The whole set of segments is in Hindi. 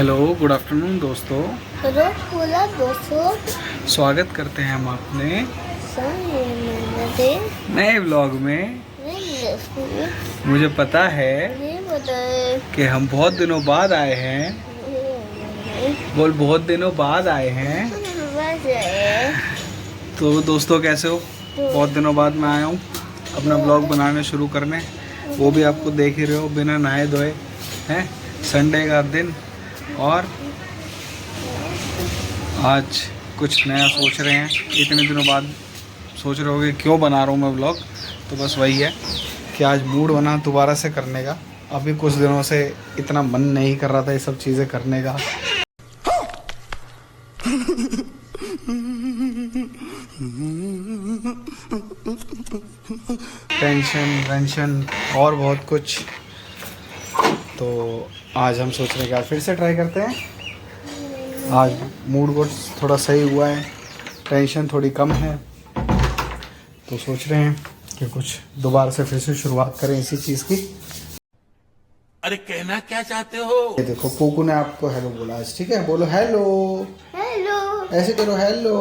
हेलो, गुड आफ्टरनून दोस्तों। हेलो बोला दोस्तों, स्वागत करते हैं हम अपने नहीं नए व्लॉग में। मुझे पता है बताए कि हम बहुत दिनों बाद आए हैं। बोल, बहुत दिनों बाद आए हैं। तो दोस्तों कैसे हो? बहुत दिनों बाद मैं आया हूँ अपना व्लॉग बनाने शुरू करने। वो भी आपको देख ही रहे हो, बिना नहाए धोए हैं। संडे का दिन और आज कुछ नया सोच रहे हैं। इतने दिनों बाद सोच रहे होगे क्यों बना रहा हूँ मैं व्लॉग। तो बस वही है कि आज मूड बना दोबारा से करने का। अभी कुछ दिनों से इतना मन नहीं कर रहा था ये सब चीज़ें करने का। टेंशन और बहुत कुछ। तो आज हम सोच रहे हैं कि फिर से ट्राई करते हैं। आज मूड को थोड़ा सही हुआ है, टेंशन थोड़ी कम है, तो सोच रहे हैं कि कुछ दोबारा से फिर से शुरुआत करें इसी चीज़ की। अरे कहना क्या चाहते हो? ये देखो, पोकू ने आपको हेलो बोला आज, ठीक है? बोलो हेलो। हेलो ऐसे करो हेलो।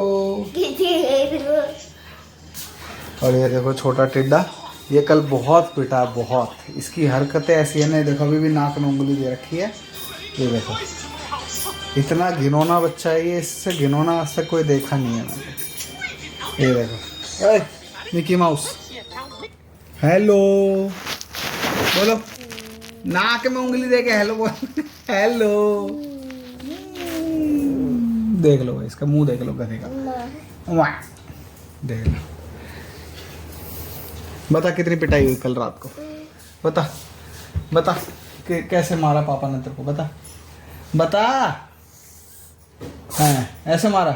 और ये देखो छोटा टिड्डा, ये कल बहुत पिटा, बहुत। इसकी हरकतें ऐसी है ना, देखो अभी भी नाक में उंगली दे रखी है। ये देखो, इतना घिनौना बच्चा है ये, इससे घिनौना आज तक कोई देखा नहीं है मैंने। ये देखो, ओए मिकी माउस, हेलो बोलो। नाक में उंगली दे के हेलो बोल। हेलो। देख लो इसका मुंह, देख लो गधे का। देख लो। बता कितनी पिटाई हुई कल रात को? बता बता कि कैसे मारा पापा ने तेरे को? बता। हाँ, ऐसे मारा।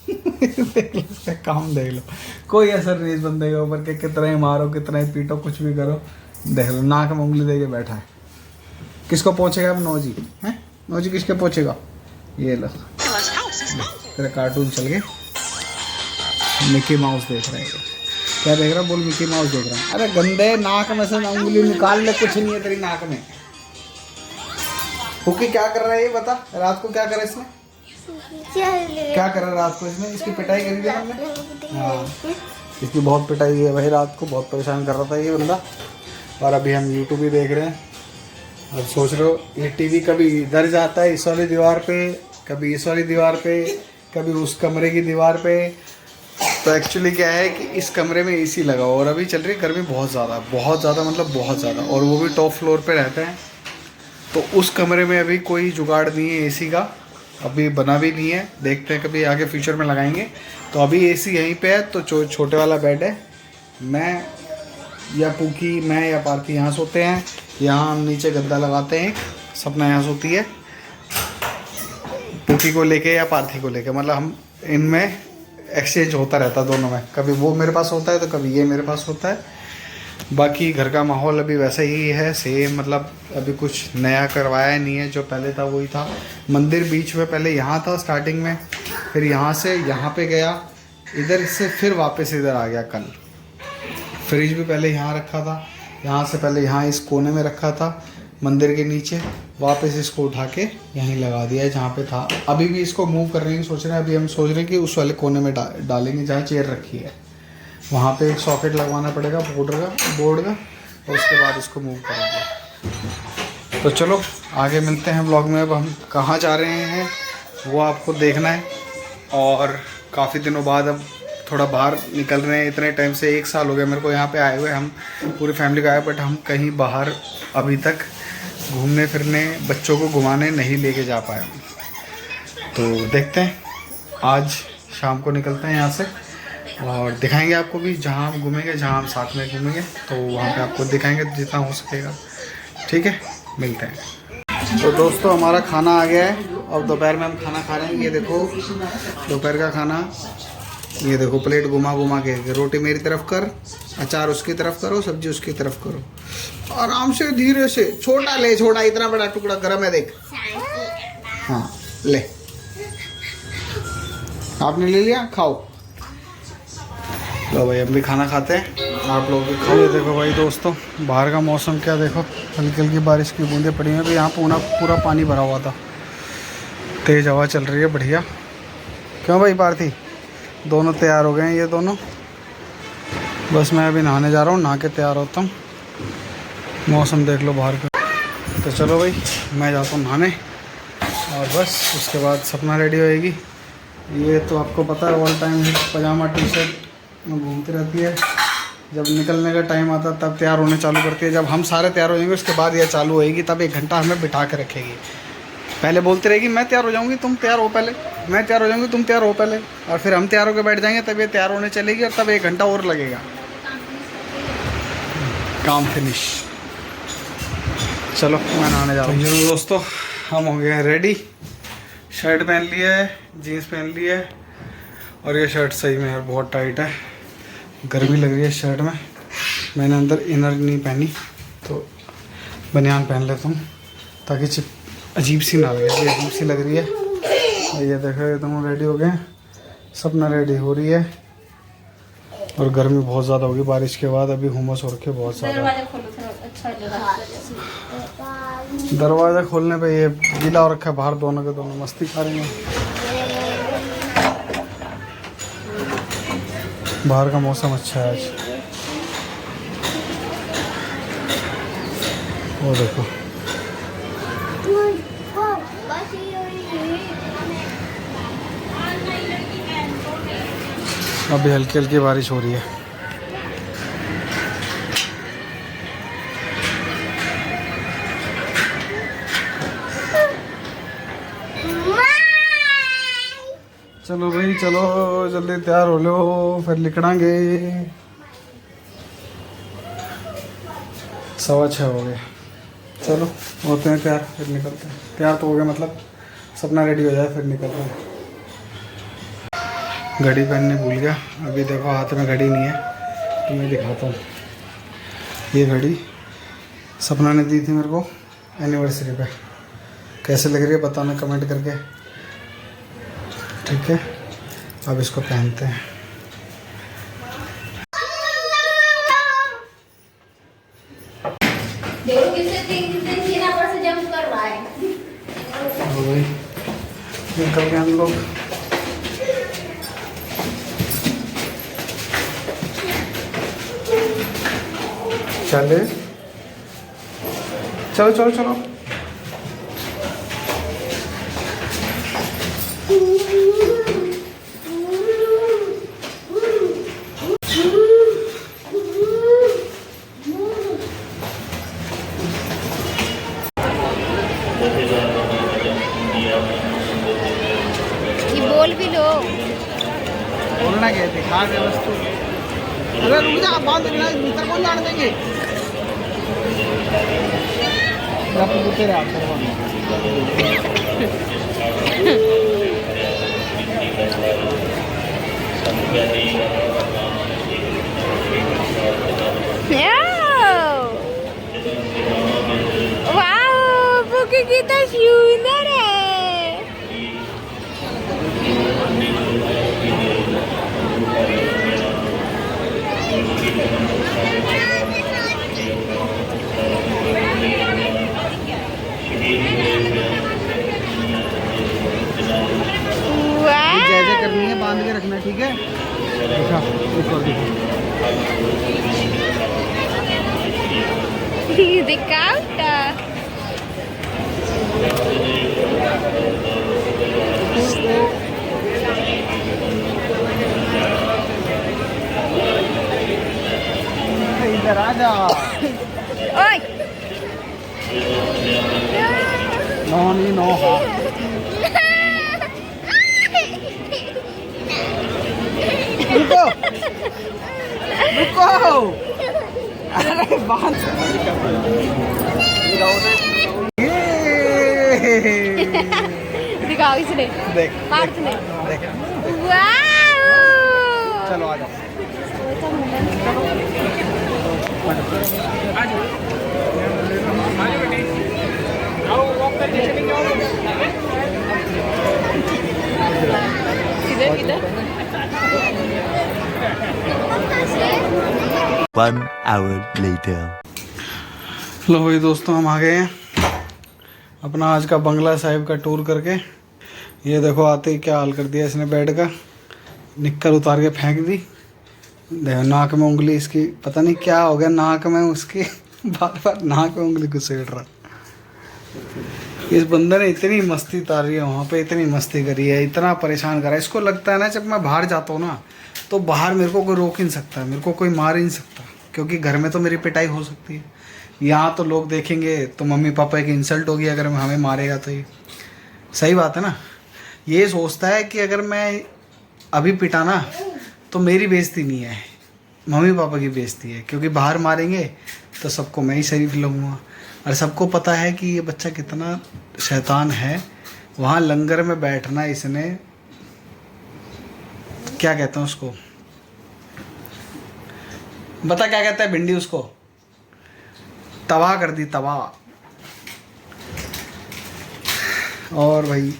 देख लो इसका काम, देख लो। कोई असर नहीं इस बंदे के ऊपर के कितना ही मारो, कितना ही पीटो, कुछ भी करो। देख लो नाक में उंगली दे के बैठा है। किसको पहुंचेगा अब? नौजी हैं? नौजी किसके पहुंचेगा? ये लो, तेरा कार्टून चल गए। मिकी माउस देख रहा है। क्या देख रहा? बोल, मिकी माउस देख रहा है। अरे गंदे, नाक में से उंगली निकाल ले, कुछ नहीं है तेरी नाक में। हुकी क्या कर रहा है ये बता? रात को क्या करा इसने? क्या करा रात को इसने? इसकी पिटाई करी थी हमने। हाँ, इसकी बहुत पिटाई है भाई। रात को बहुत परेशान कर रहा था ये बंदा। और अभी हम यूट्यूब भी देख रहे हैं। अब सोच रहे हो, ये टीवी कभी इधर जाता है इस वाली दीवार पे, कभी इस वाली दीवार पे, कभी उस कमरे की दीवार पे। तो एक्चुअली क्या है कि इस कमरे में एसी लगा हुआ और अभी चल रही गर्मी बहुत ज़्यादा मतलब बहुत ज़्यादा। और वो भी टॉप फ्लोर पे रहते हैं, तो उस कमरे में अभी कोई जुगाड़ नहीं है एसी का, अभी बना भी नहीं है। देखते हैं कभी आगे फ्यूचर में लगाएंगे। तो अभी एसी यहीं पे है, तो छोटे वाला बेड है। मैं या पूकी, मैं या पार्की यहाँ सोते हैं। यहाँ हम नीचे गद्दा लगाते हैं, सपना यहाँ सोती है। पूकी को लेके या पार्थी को लेके, मतलब हम इनमें एक्सचेंज होता रहता है दोनों में। कभी वो मेरे पास होता है तो कभी ये मेरे पास होता है। बाकी घर का माहौल अभी वैसा ही है, सेम। मतलब अभी कुछ नया करवाया नहीं है, जो पहले था वही था। मंदिर बीच में पहले यहाँ था स्टार्टिंग में, फिर यहाँ से यहाँ पे गया, इधर से फिर वापस इधर आ गया कल। फ्रिज भी पहले यहाँ रखा था, यहाँ से पहले यहाँ इस कोने में रखा था मंदिर के नीचे, वापस इसको उठा के यहीं लगा दिया है जहाँ पे था। अभी भी इसको मूव करने की सोच रहे हैं। अभी हम सोच रहे हैं कि उस वाले कोने में डालेंगे जहाँ चेयर रखी है। वहाँ पे एक सॉकेट लगवाना पड़ेगा बोर्ड का, और उसके बाद इसको मूव करेंगे। तो चलो आगे मिलते हैं व्लॉग में। अब हम कहाँ जा रहे हैं वो आपको देखना है। और काफ़ी दिनों बाद अब थोड़ा बाहर निकल रहे हैं। इतने टाइम से 1 साल हो गया मेरे को यहाँ पे आए हुए, हम पूरी फैमिली का आए, बट हम कहीं बाहर अभी तक घूमने फिरने, बच्चों को घुमाने नहीं लेके जा पाए। तो देखते हैं, आज शाम को निकलते हैं यहाँ से और दिखाएंगे आपको भी जहाँ हम घूमेंगे, जहाँ हम साथ में घूमेंगे, तो वहाँ पे आपको दिखाएंगे जितना हो सकेगा। ठीक है, मिलते हैं। तो दोस्तों हमारा खाना आ गया है और दोपहर में हम खाना खा रहे हैं। ये देखो दोपहर का खाना, ये देखो प्लेट घुमा के, रोटी मेरी तरफ कर, अचार उसकी तरफ करो, सब्जी उसकी तरफ करो, आराम से धीरे से। छोटा ले, छोटा, इतना बड़ा टुकड़ा गरम है देख। हाँ ले, आपने ले लिया, खाओ। लो भाई हम भी खाना खाते हैं, आप लोग भी खाओ। ये देखो भाई दोस्तों, बाहर का मौसम क्या देखो, हल्की हल्की बारिश की बूंदें पड़ी हैं। तो यहाँ पूरा पानी भरा हुआ था, तेज हवा चल रही है बढ़िया। क्यों भाई पार्थी, दोनों तैयार हो गए हैं ये दोनों। बस मैं अभी नहाने जा रहा हूँ, नहा के तैयार होता हूँ। मौसम देख लो बाहर का। तो चलो भाई मैं जाता हूँ नहाने, और बस उसके बाद सपना रेडी होएगी। ये तो आपको पता है ऑल टाइम पजामा टी शर्ट में घूमती रहती है। जब निकलने का टाइम आता है तब तैयार होने चालू करती है। जब हम सारे तैयार हो जाएंगे उसके बाद ये चालू होएगी, तब 1 घंटा हमें बिठा के रखेगी। पहले बोलती रहेगी मैं तैयार हो जाऊंगी तुम तैयार हो पहले, मैं तैयार हो जाऊंगी तुम तैयार हो पहले, और फिर हम तैयार होकर बैठ जाएंगे, तब ये तैयार होने चलेगी, और तब 1 घंटा और लगेगा। काम फिनिश। चलो मैं नहाने जा रहा हूँ। चलो दोस्तों हम हो गए हैं रेडी। शर्ट पहन ली है, जीन्स पहन ली है, और ये शर्ट सही में यार बहुत टाइट है, गर्मी लग रही है शर्ट में। मैंने अंदर इनर नहीं पहनी तो बनियान पहन लेता हूँ ताकि चिप अजीब सी ना लगे। ये अजीब सी लग रही है। और ये देखो एकदम रेडी हो गए, सपना रेडी हो रही है, और गर्मी बहुत ज़्यादा होगी बारिश के बाद। अभी हुमस हो रखे बहुत ज़्यादा। दरवाज़ा खोलने पे ये गीला हो रखा है बाहर, दोनों के दोनों मस्ती खा रहे हैं। बाहर का मौसम अच्छा है आज। वो देखो अभी हल्की हल्की बारिश हो रही है। चलो भाई चलो जल्दी तैयार हो लो, फिर निकलेंगे। 6:15 हो गए। चलो होते हैं तैयार, फिर निकलते हैं। तैयार तो हो गए मतलब सपना रेडी हो जाए फिर निकलते हैं। घड़ी पहनने भूल गया। अभी देखो हाथ में घड़ी नहीं है तो मैं दिखाता हूँ। ये घड़ी सपना ने दी थी मेरे को एनिवर्सरी पे। कैसे लग रही है बताना कमेंट करके, ठीक है। अब इसको पहनते हैं। निकल गए हम लोग। चले चलो चलो चलो। बोल भी लो। बोलना क्या है, दिखा दे वस्तु। अरे रुक जा, बांध देना, भीतर कौन जाने देंगे। वाह बुकी कितना सुंदर है। जैसे करनी है बांध के रखना, ठीक है। दिखा एक और दिखा। दिखाओ इधर आ जा। ओए नो नहीं नो हाँ। रुको रुको, अरे बांध। दिखाओ इसने, देख पार्थ ने। देख। वाह चलो आ जाओ। किधर किधर 1 hour later. लो भाई दोस्तों हम आ गए हैं अपना आज का बंगला साहिब का टूर करके। ये देखो आते ही क्या हाल कर दिया इसने बेड का, निक्कर उतार के फेंक दी। देखो नाक में उंगली इसकी, पता नहीं क्या हो गया नाक में उसकी बार बार नाक में उंगली घुसेड़ रहा। इस बंदे ने इतनी मस्ती तारी है वहाँ पे, इतनी मस्ती करी है, इतना परेशान करा है। इसको लगता है ना जब मैं बाहर जाता हूँ ना तो बाहर मेरे को कोई रोक ही नहीं सकता, मेरे को कोई मार ही नहीं सकता, क्योंकि घर में तो मेरी पिटाई हो सकती है। यहाँ तो लोग देखेंगे तो मम्मी पापा की इंसल्ट होगी अगर हमें मारेगा तो। ये सही बात है ना। ये सोचता है कि अगर मैं अभी पिटाना तो मेरी बेइज्जती नहीं है, मम्मी पापा की बेइज्जती है, क्योंकि बाहर मारेंगे तो सबको मैं ही शरीफ लगूँगा। और सबको पता है कि ये बच्चा कितना शैतान है। वहाँ लंगर में बैठना इसने, क्या कहते हैं उसको, बता क्या कहता है भिंडी उसको, तबाह कर दी, तबाह। और भाई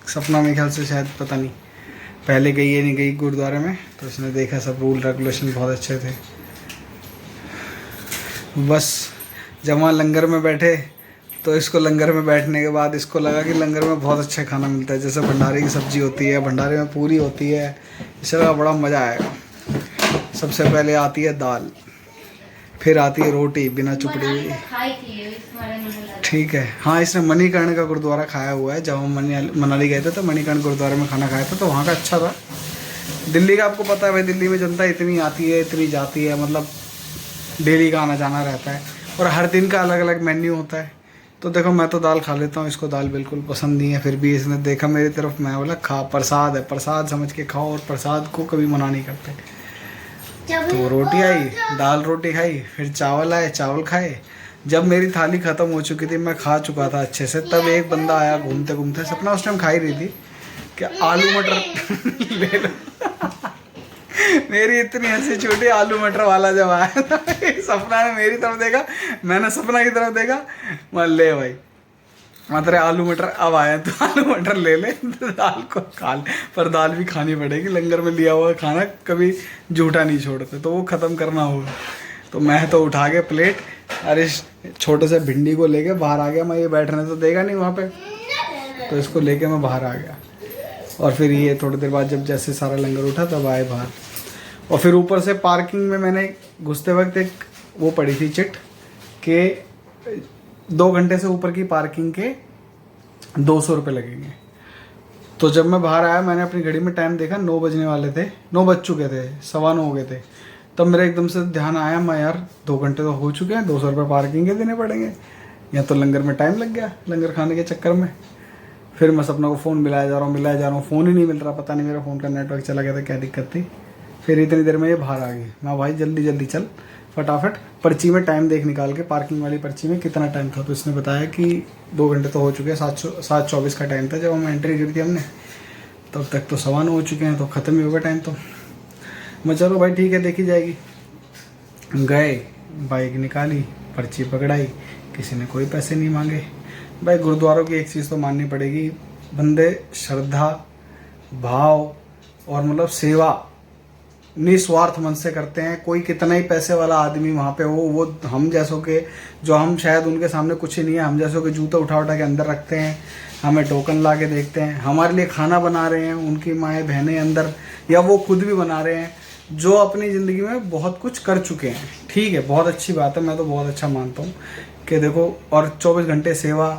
सपना मेरे ख्याल से शायद पता नहीं पहले गई है नहीं गई गुरुद्वारे में, तो इसने देखा सब रूल रेगुलेशन बहुत अच्छे थे। बस जब वहाँ लंगर में बैठे तो इसको लंगर में बैठने के बाद इसको लगा कि लंगर में बहुत अच्छा खाना मिलता है, जैसे भंडारे की सब्ज़ी होती है, भंडारे में पूरी होती है, इसे लगा बड़ा मज़ा आएगा। सबसे पहले आती है दाल, फिर आती है रोटी बिना चुपड़ी हुई, ठीक है। हाँ इसने मणिकर्ण का गुरुद्वारा खाया हुआ है, जब हम मनाली गए थे तो मणिकर्ण गुरुद्वारे में खाना खाया था, तो वहाँ का अच्छा था। दिल्ली का आपको पता है भाई, दिल्ली में जनता इतनी आती है इतनी जाती है, मतलब डेली का आना जाना रहता है, और हर दिन का अलग अलग मेन्यू होता है। तो देखो मैं तो दाल खा लेता हूँ, इसको दाल बिल्कुल पसंद नहीं है, फिर भी इसने देखा मेरी तरफ, मैं बोला खा, प्रसाद है, प्रसाद समझ के खाओ, और प्रसाद को कभी मना नहीं करते। तो रोटी आई, दाल रोटी खाई, फिर चावल आए, चावल खाए। जब मेरी थाली ख़त्म हो चुकी थी, मैं खा चुका था अच्छे से, तब एक बंदा आया घूमते घूमते, सपना उस टाइम खा ही रही थी कि आलू मटर ले लो। मेरी इतनी हंसी छूटी, आलू मटर वाला जब आया था, सपना ने मेरी तरफ देखा, मैंने सपना की तरफ देखा, मैं ले भाई मतलब आलू मटर अब आया तो आलू मटर ले ले, दाल को खा ले, पर दाल भी खानी पड़ेगी, लंगर में लिया हुआ खाना कभी झूठा नहीं छोड़ते, तो वो ख़त्म करना होगा। तो मैं तो उठा के प्लेट, अरे छोटे से भिंडी को लेके बाहर आ गया। मैं ये बैठने तो देगा नहीं वहाँ पे, तो इसको लेके मैं बाहर आ गया। और फिर ये थोड़ी देर बाद जब जैसे सारा लंगर उठा तब आए बाहर। और फिर ऊपर से पार्किंग में मैंने घुसते वक्त एक वो पड़ी थी चिट के 2 घंटे से ऊपर की पार्किंग के 200 रुपये लगेंगे। तो जब मैं बाहर आया मैंने अपनी घड़ी में टाइम देखा, 9 बजने वाले थे, 9 बज चुके थे, 9:15 हो गए थे। तब मेरा एकदम से ध्यान आया, मैं यार 2 घंटे तो हो चुके हैं, 200 रुपये पार्किंग के देने पड़ेंगे, या तो लंगर में टाइम लग गया लंगर खाने के चक्कर में। फिर मैं सपना को फ़ोन मिलाया जा रहा हूँ, फ़ोन ही नहीं मिल रहा, पता नहीं मेरा फ़ोन का नेटवर्क चला गया था, क्या दिक्कत थी। फिर इतनी देर में ये बाहर आ गई। मैं भाई जल्दी जल्दी चल फटाफट, पर्ची में टाइम देख निकाल के, पार्किंग वाली पर्ची में कितना टाइम था, तो इसने बताया कि 2 घंटे तो हो चुके हैं, 7:24 का टाइम था जब हम एंट्री करी थी हमने, तब तक तो 9:15 हो चुके हैं, तो ख़त्म ही होगा टाइम। तो मैं चलो भाई ठीक है देखी जाएगी। गए, बाइक निकाली, पर्ची पकड़ाई, किसी ने कोई पैसे नहीं मांगे। भाई गुरुद्वारों की एक चीज़ तो माननी पड़ेगी, बंदे श्रद्धा भाव और मतलब सेवा निस्वार्थ मन से करते हैं। कोई कितना ही पैसे वाला आदमी वहाँ पे हो, वो हम जैसों के, जो हम शायद उनके सामने कुछ ही नहीं है, हम जैसों के जूते उठा उठा के अंदर रखते हैं, हमें टोकन ला के देखते हैं, हमारे लिए खाना बना रहे हैं उनकी माएँ बहनें अंदर, या वो खुद भी बना रहे हैं, जो अपनी ज़िंदगी में बहुत कुछ कर चुके हैं। ठीक है, बहुत अच्छी बात है, मैं तो बहुत अच्छा मानता हूँ कि देखो, और 24 घंटे सेवा,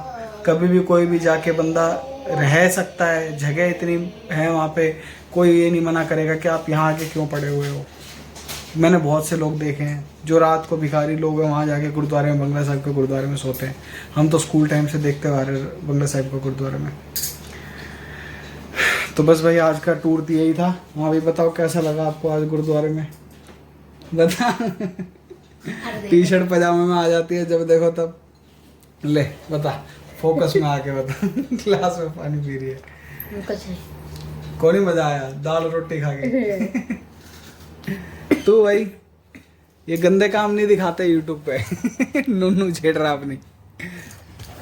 कभी भी कोई भी जाके बंदा रह सकता है, जगह इतनी है वहाँ पे, कोई ये नहीं मना करेगा कि आप यहाँ आके क्यों पड़े हुए हो। मैंने बहुत से लोग देखे हैं जो रात को भिखारी लोग हैं वहाँ जाके गुरुद्वारे में, बंगला साहिब के गुरुद्वारे में सोते हैं। हम तो स्कूल टाइम से देखते आ रहे बंगला साहिब के गुरुद्वारे में। तो बस भाई आज का टूर तो यही था। वहाँ भी बताओ कैसा लगा आपको आज गुरुद्वारे में, बता। टी शर्ट पजामे में आ जाती है जब देखो तब, ले बता, फोकस में आके बता। ग्लास में पानी पी रही है, कौन ही मजा आया दाल रोटी खा के। तू भाई ये गंदे काम नहीं दिखाते यूट्यूब पे। नूनू छेड़ रहा अपनी,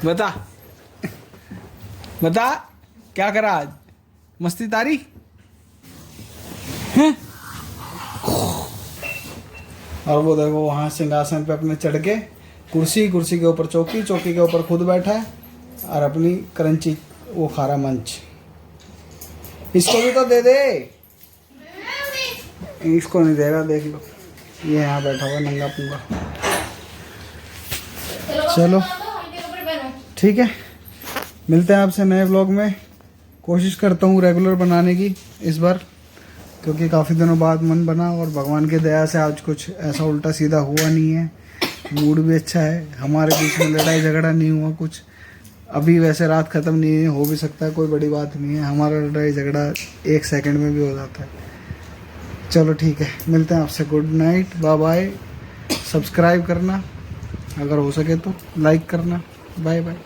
बता बता क्या करा आज, मस्ती तारी हैं? और वो देखो वहाँ सिंहासन पे अपने चढ़ के, कुर्सी के ऊपर चौकी के ऊपर खुद बैठा है, और अपनी करंची वो खा रहा मंच। इसको भी तो दे दे। इसको नहीं देगा, देख लो ये यहाँ बैठा हुआ नंगा पुंगा। चलो ठीक है, मिलते हैं आपसे नए व्लॉग में। कोशिश करता हूँ रेगुलर बनाने की इस बार, क्योंकि काफ़ी दिनों बाद मन बना और भगवान की दया से आज कुछ ऐसा उल्टा सीधा हुआ नहीं है। मूड भी अच्छा है, हमारे बीच में लड़ाई झगड़ा नहीं हुआ कुछ। अभी वैसे रात ख़त्म नहीं है, हो भी सकता है, कोई बड़ी बात नहीं है। हमारा लड़ाई झगड़ा 1 सेकंड में भी हो जाता है। चलो ठीक है, मिलते हैं आपसे। Good night, bye bye. Subscribe करना अगर हो सके तो, लाइक करना। Bye bye.